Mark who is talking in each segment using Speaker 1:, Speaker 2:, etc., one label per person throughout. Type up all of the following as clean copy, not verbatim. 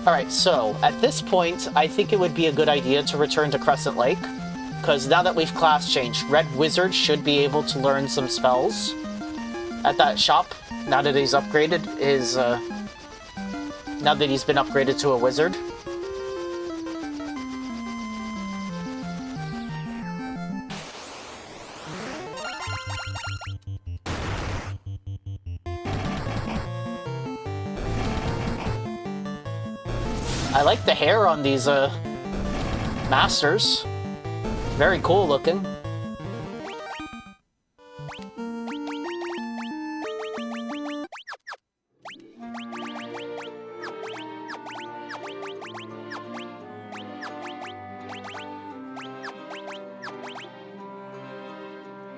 Speaker 1: Alright, so at this point, I think it would be a good idea to return to Crescent Lake. Because now that we've class changed, Red Wizard should be able to learn some spells at that shop. Now that he's upgraded his, now that he's been upgraded to a wizard. I like the hair on these, masters. Very cool looking.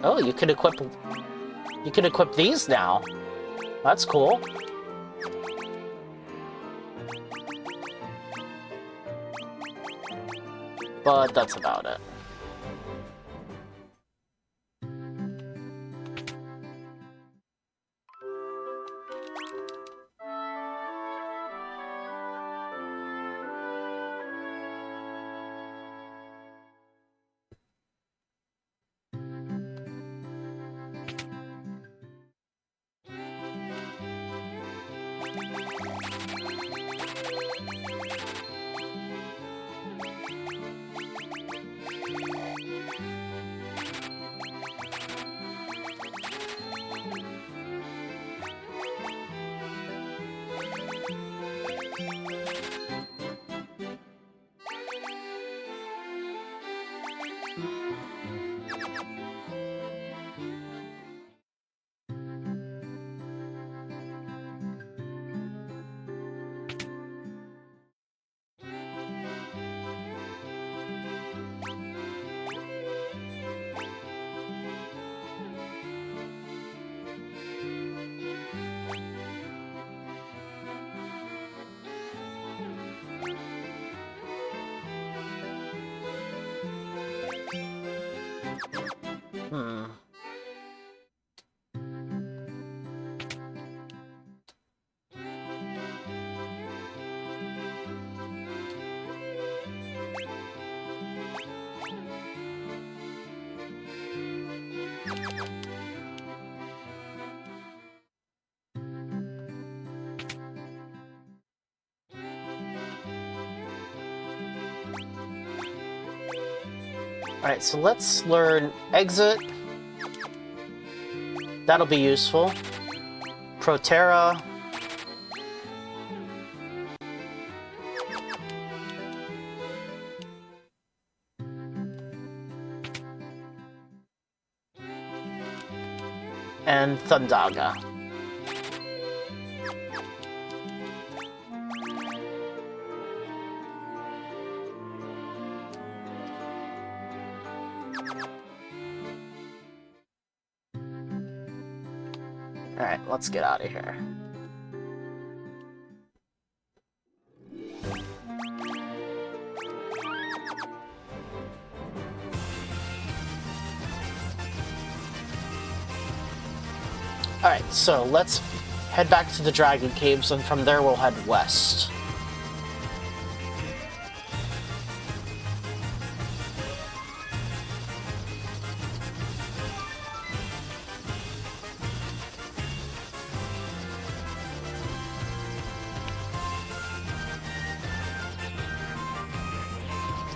Speaker 1: Oh, you can equip these now. That's cool. But that's about it. Alright, so let's learn Exit. That'll be useful. Proterra. And Thundaga. Alright, let's get out of here. Alright, so let's head back to the Dragon Caves, and from there we'll head west.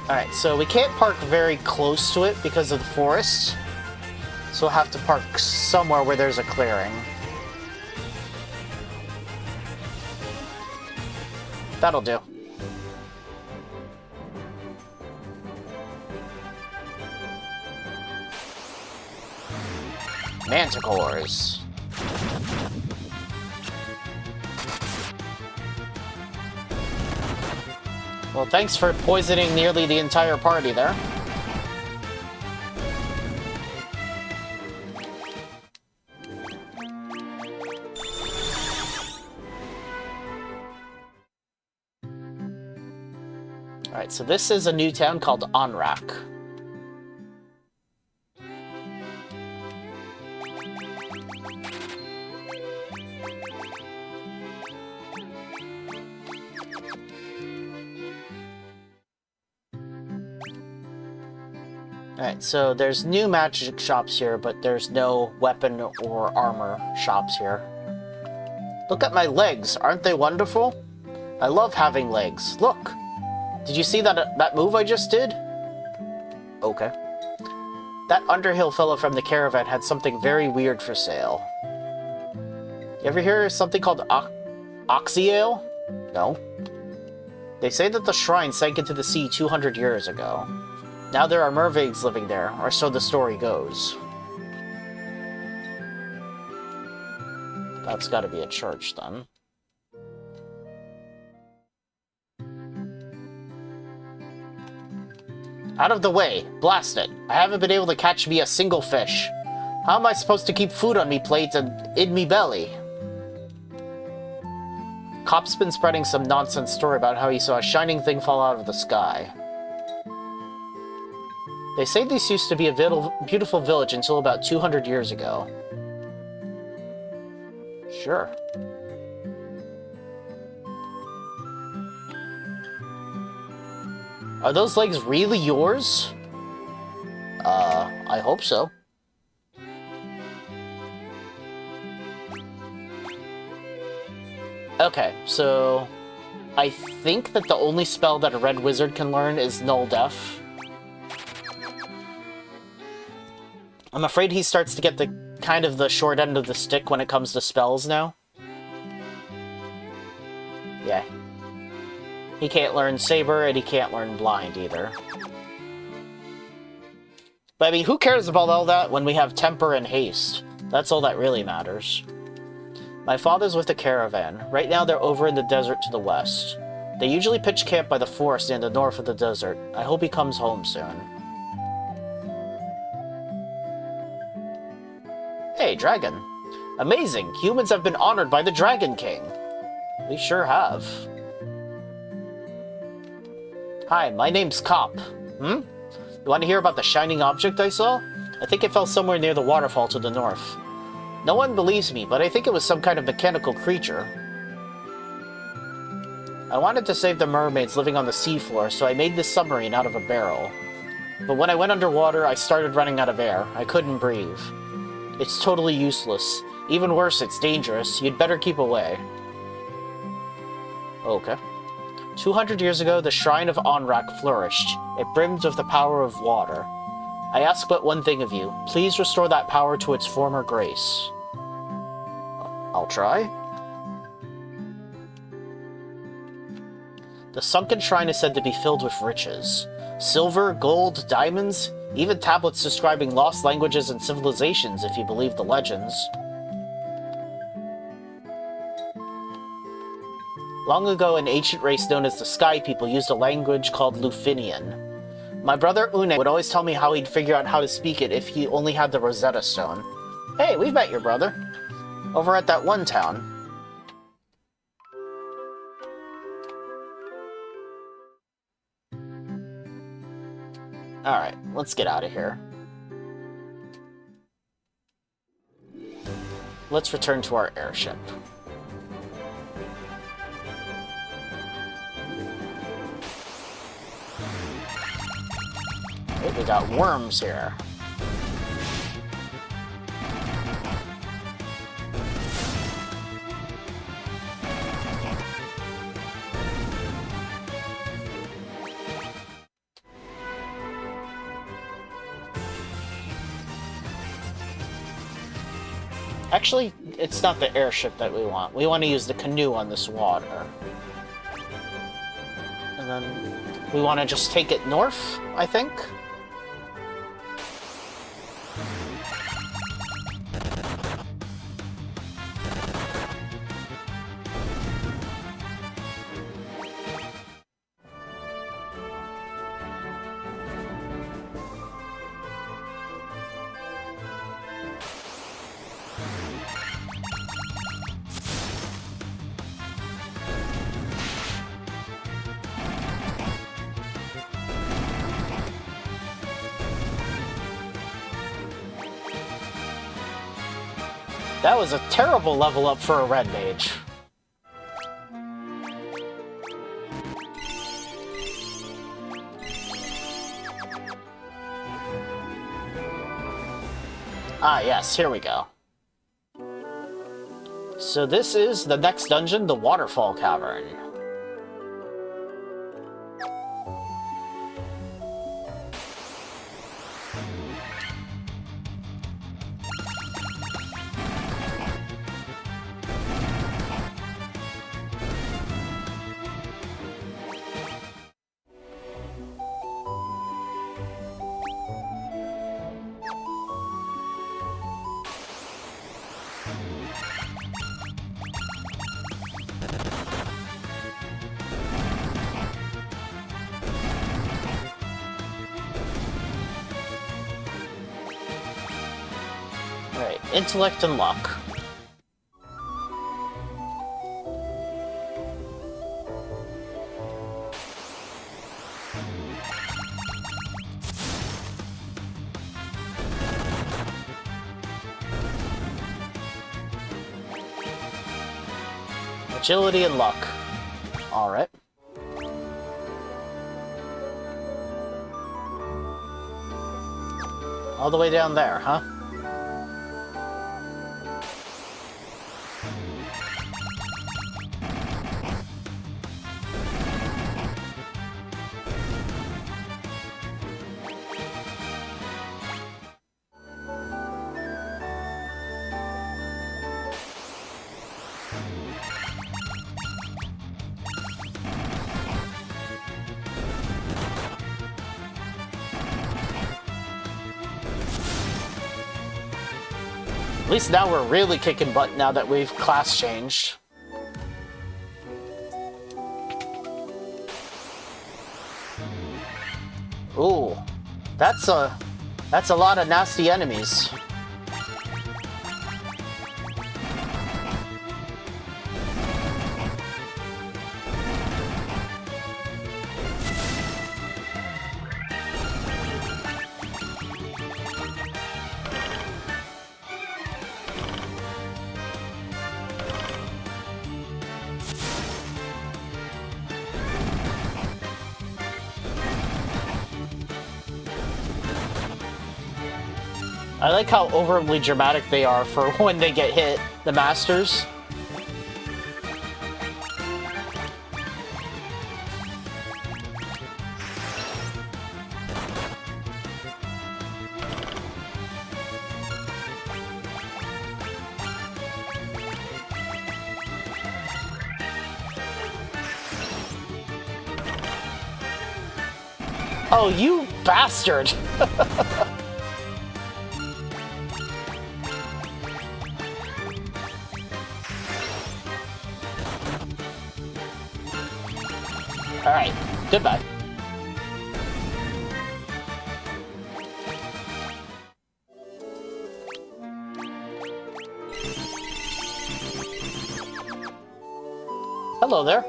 Speaker 1: Alright, so we can't park very close to it because of the forest. So we'll have to park somewhere where there's a clearing. That'll do. Manticores. Well, thanks for poisoning nearly the entire party there. Alright, so this is a new town called Onrac. Alright, so there's new magic shops here, but there's no weapon or armor shops here. Look at my legs, aren't they wonderful? I love having legs. Look! Did you see that move I just did? Okay. That Underhill fellow from the Caravan had something very weird for sale. You ever hear of something called Oxyale? No. They say that the shrine sank into the sea 200 years ago. Now there are mermaids living there, or so the story goes. That's gotta be a church, then. Out of the way! Blast it! I haven't been able to catch me a single fish. How am I supposed to keep food on me plate and in me belly? Cop's been spreading some nonsense story about how he saw a shining thing fall out of the sky. They say this used to be a beautiful village until about 200 years ago. Sure. Are those legs really yours? I hope so. Okay, so I think that the only spell that a red wizard can learn is Null Deaf. I'm afraid he starts to get the kind of the short end of the stick when it comes to spells now. Yeah. He can't learn Saber, and he can't learn Blind either. But I mean, who cares about all that when we have Temper and Haste? That's all that really matters. My father's with the Caravan. Right now they're over in the desert to the west. They usually pitch camp by the forest in the north of the desert. I hope he comes home soon. Hey, Dragon. Amazing! Humans have been honored by the Dragon King. We sure have. Hi, my name's Cop. You want to hear about the shining object I saw? I think it fell somewhere near the waterfall to the north. No one believes me, but I think it was some kind of mechanical creature. I wanted to save the mermaids living on the seafloor, so I made this submarine out of a barrel. But when I went underwater, I started running out of air. I couldn't breathe. It's totally useless. Even worse, it's dangerous. You'd better keep away. Okay. 200 years ago, the shrine of Onrac flourished. It brimmed with the power of water. I ask but one thing of you. Please restore that power to its former grace. I'll try. The sunken shrine is said to be filled with riches. Silver, gold, diamonds, even tablets describing lost languages and civilizations, if you believe the legends. Long ago, an ancient race known as the Sky People used a language called Lufinian. My brother Une would always tell me how he'd figure out how to speak it if he only had the Rosetta Stone. Hey, we've met your brother. Over at that one town. Alright, let's get out of here. Let's return to our airship. Okay, we got worms here. Actually, it's not the airship that we want. We want to use the canoe on this water. And then we want to just take it north, I think? That was a terrible level up for a red mage. Ah, yes, here we go. So this is the next dungeon, the Waterfall Cavern. Alright, intellect and luck. Agility and luck. Alright. All the way down there, huh? At least now we're really kicking butt now that we've class changed. Ooh, that's a lot of nasty enemies. I like how overly dramatic they are for when they get hit, the masters. Oh, you bastard! Alright, goodbye. Hello there.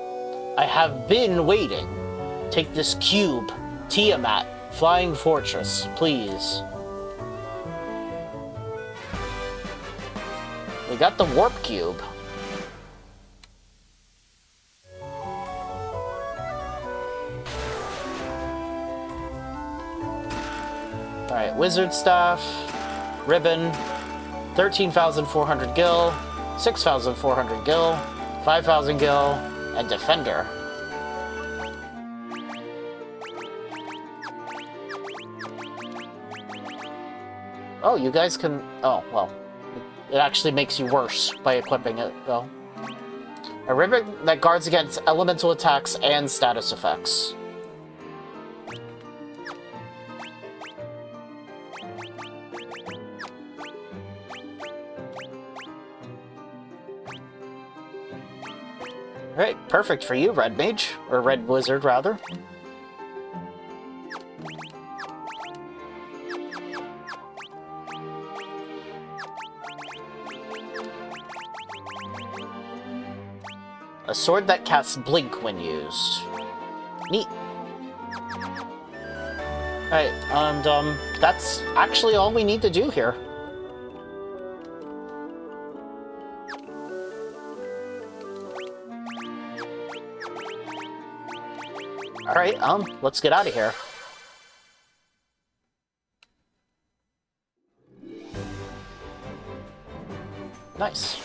Speaker 1: I have been waiting. Take this cube. Tiamat, Flying Fortress, please. We got the warp cube. Alright, wizard staff, ribbon, 13,400 gil, 6,400 gil, 5,000 gil, and defender. Oh, you guys can... Oh, well. It actually makes you worse by equipping it, though. A ribbon that guards against elemental attacks and status effects. Alright, perfect for you, Red Mage. Or Red Wizard, rather. A sword that casts Blink when used. Neat. Alright, and that's actually all we need to do here. Alright, let's get out of here. Nice.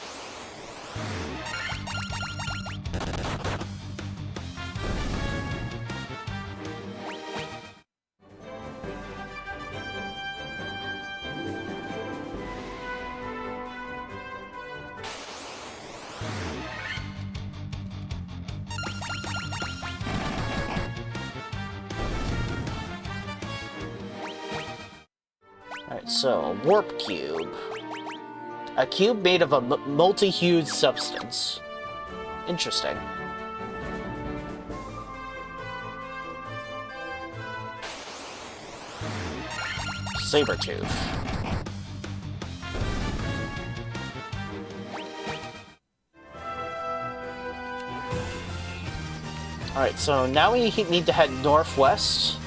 Speaker 1: Alright, so, warp cube. A cube made of a multi-hued substance. Interesting. Sabertooth. Alright, so now we need to head northwest.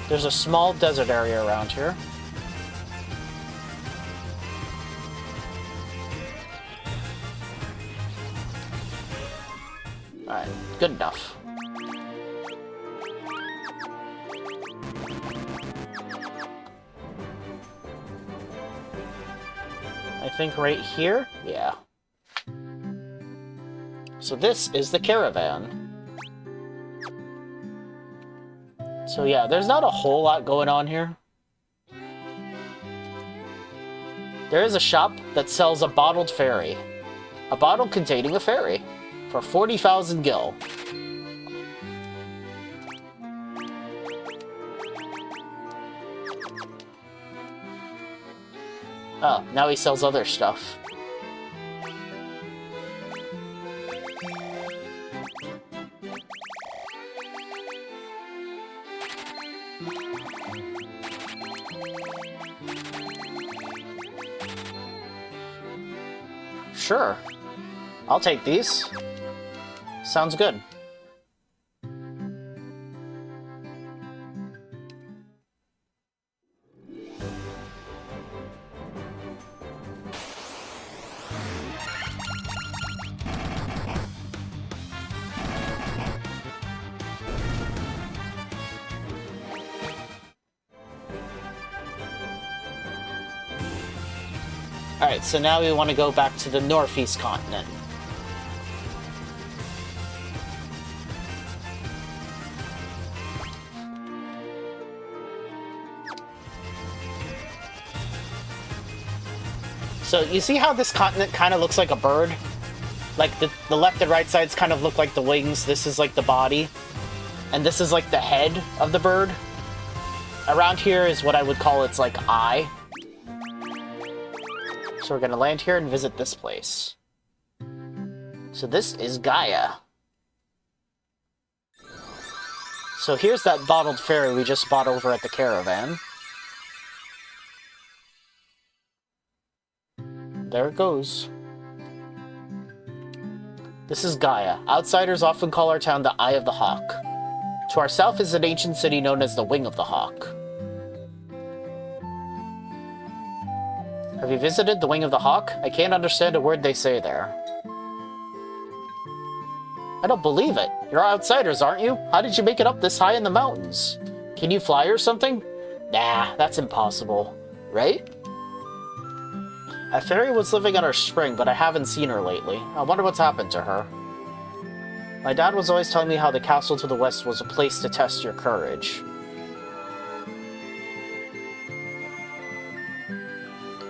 Speaker 1: There's a small desert area around here. Alright, good enough. I think right here? Yeah. So this is the Caravan. So yeah, there's not a whole lot going on here. There is a shop that sells a bottled fairy. A bottle containing a fairy. For 40,000 gil. Oh, now he sells other stuff. Sure. I'll take these. Sounds good. Alright, so now we want to go back to the northeast continent. So you see how this continent kind of looks like a bird? Like the left and right sides kind of look like the wings, this is like the body, and this is like the head of the bird. Around here is what I would call its like eye. So we're gonna land here and visit this place. So this is Gaia. So here's that bottled fairy we just bought over at the Caravan. There it goes. This is Gaia. Outsiders often call our town the Eye of the Hawk. To our south is an ancient city known as the Wing of the Hawk. Have you visited the Wing of the Hawk? I can't understand a word they say there. I don't believe it. You're outsiders, aren't you? How did you make it up this high in the mountains? Can you fly or something? Nah, that's impossible. Right? A fairy was living at our spring, but I haven't seen her lately. I wonder what's happened to her. My dad was always telling me how the castle to the west was a place to test your courage.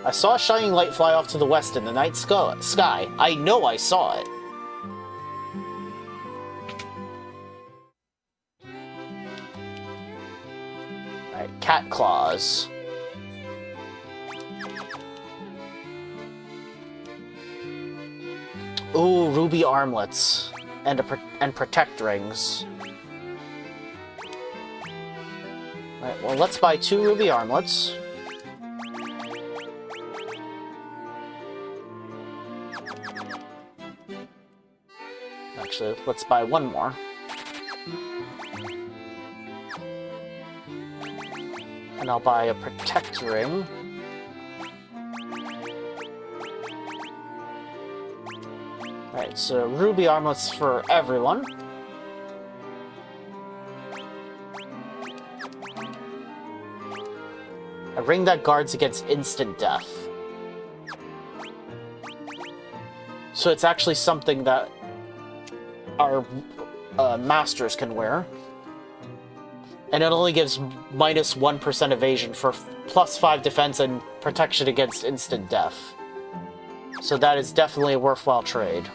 Speaker 1: I saw a shining light fly off to the west in the night sky. I know I saw it. Alright, cat claws. Ooh, ruby armlets. And protect rings. Alright, well, let's buy 2 ruby armlets. Actually, let's buy 1 more. And I'll buy a protect ring. Alright, so ruby armlets for everyone. A ring that guards against instant death. So it's actually something that our masters can wear. And it only gives minus 1% evasion for plus 5 defense and protection against instant death. So that is definitely a worthwhile trade.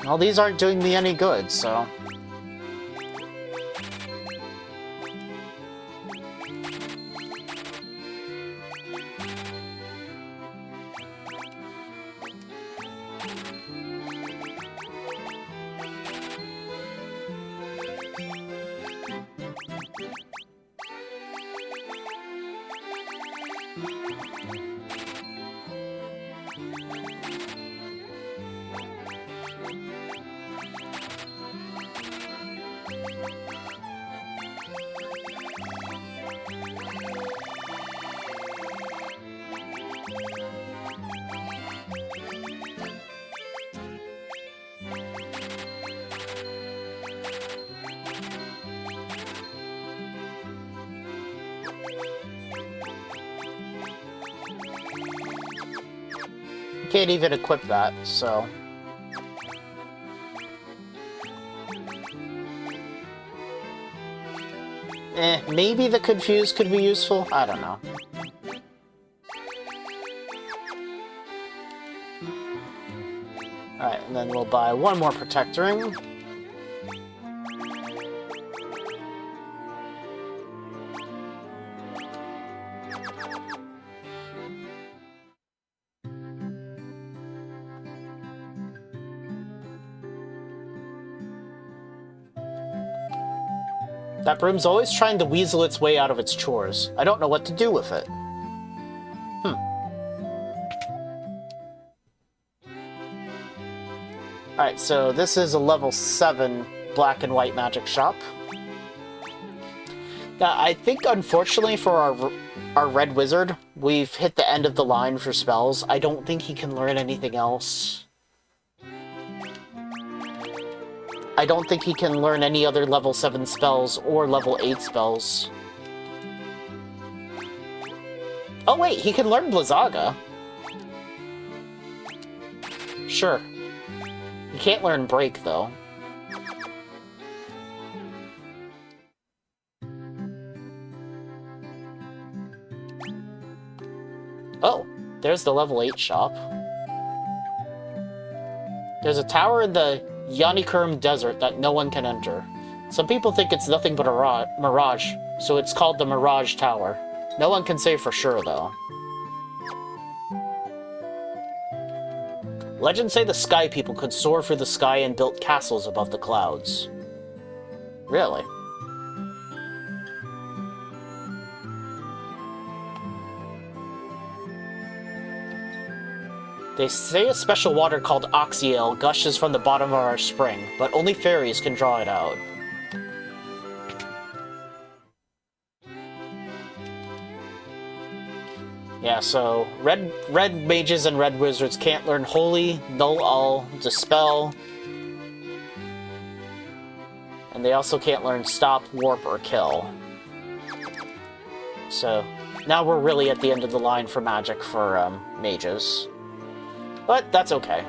Speaker 1: Well, these aren't doing me any good, so... Can't even equip that, so... maybe the Confuse could be useful? I don't know. Alright, and then we'll buy one more Protect Ring. That broom's always trying to weasel its way out of its chores. I don't know what to do with it. Alright, so this is a level 7 black and white magic shop. Now, I think, unfortunately, for our red wizard, we've hit the end of the line for spells. I don't think he can learn anything else. I don't think he can learn any other level 7 spells or level 8 spells. Oh wait, he can learn Blizzaga. Sure. He can't learn Break, though. Oh, there's the level 8 shop. There's a tower in the Yanikurum Desert that no one can enter. Some people think it's nothing but a mirage, so it's called the Mirage Tower. No one can say for sure, though. Legends say the Sky People could soar through the sky and built castles above the clouds. Really? They say a special water called Oxyale gushes from the bottom of our spring, but only fairies can draw it out. Yeah, so red mages and red wizards can't learn Holy, Null All, Dispel, and they also can't learn Stop, Warp, or Kill. So now we're really at the end of the line for magic for mages. But that's okay.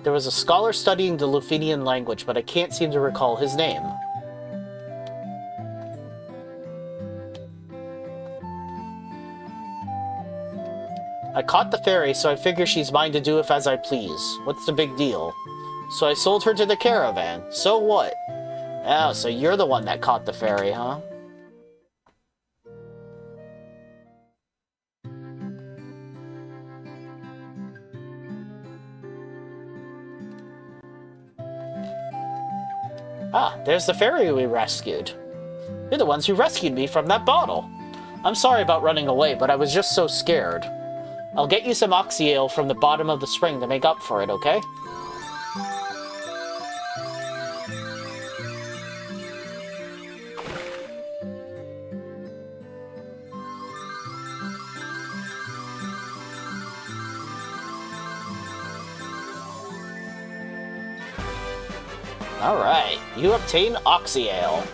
Speaker 1: There was a scholar studying the Lufenian language, but I can't seem to recall his name. I caught the fairy, so I figure she's mine to do with as I please. What's the big deal? So I sold her to the Caravan. So what? Oh, so you're the one that caught the fairy, huh? Ah, there's the fairy we rescued. You're the ones who rescued me from that bottle. I'm sorry about running away, but I was just so scared. I'll get you some Oxyale from the bottom of the spring to make up for it, okay? Alright, you obtain Oxyale.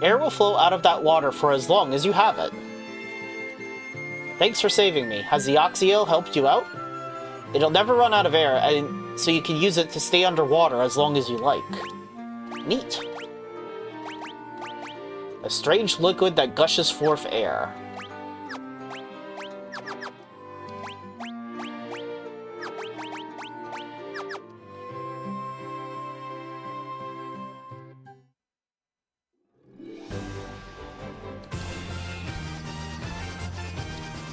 Speaker 1: Air will flow out of that water for as long as you have it. Thanks for saving me. Has the Oxyale helped you out? It'll never run out of air, and so you can use it to stay underwater as long as you like. Neat. A strange liquid that gushes forth air.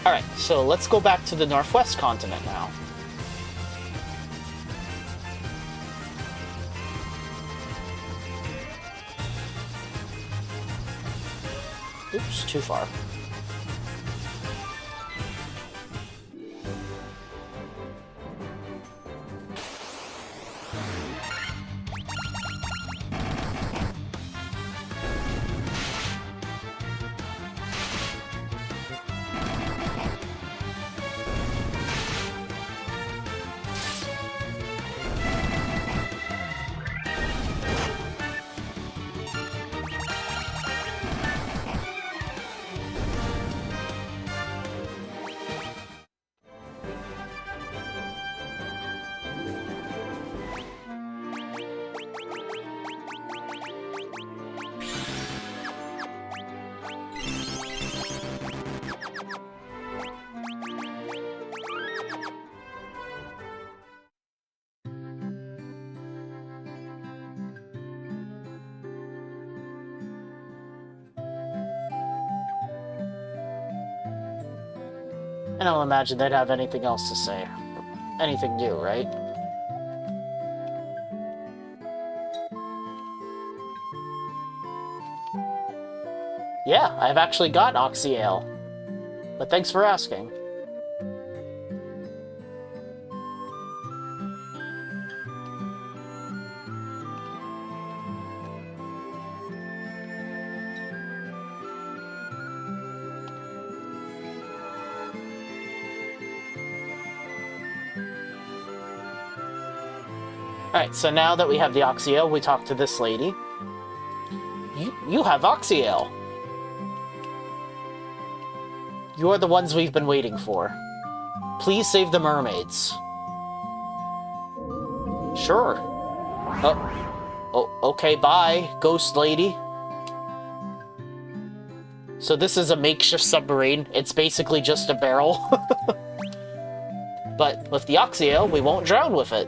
Speaker 1: Alright, so let's go back to the Northwest continent now. Oops, too far. I don't imagine they'd have anything else to say. Anything new, right? Yeah, I've actually got Oxyale. But thanks for asking. Alright, so now that we have the Oxyale, we talk to this lady. You have Oxyale! You are the ones we've been waiting for. Please save the mermaids. Sure. Oh, okay, bye, ghost lady. So this is a makeshift submarine. It's basically just a barrel. But with the Oxyale, we won't drown with it.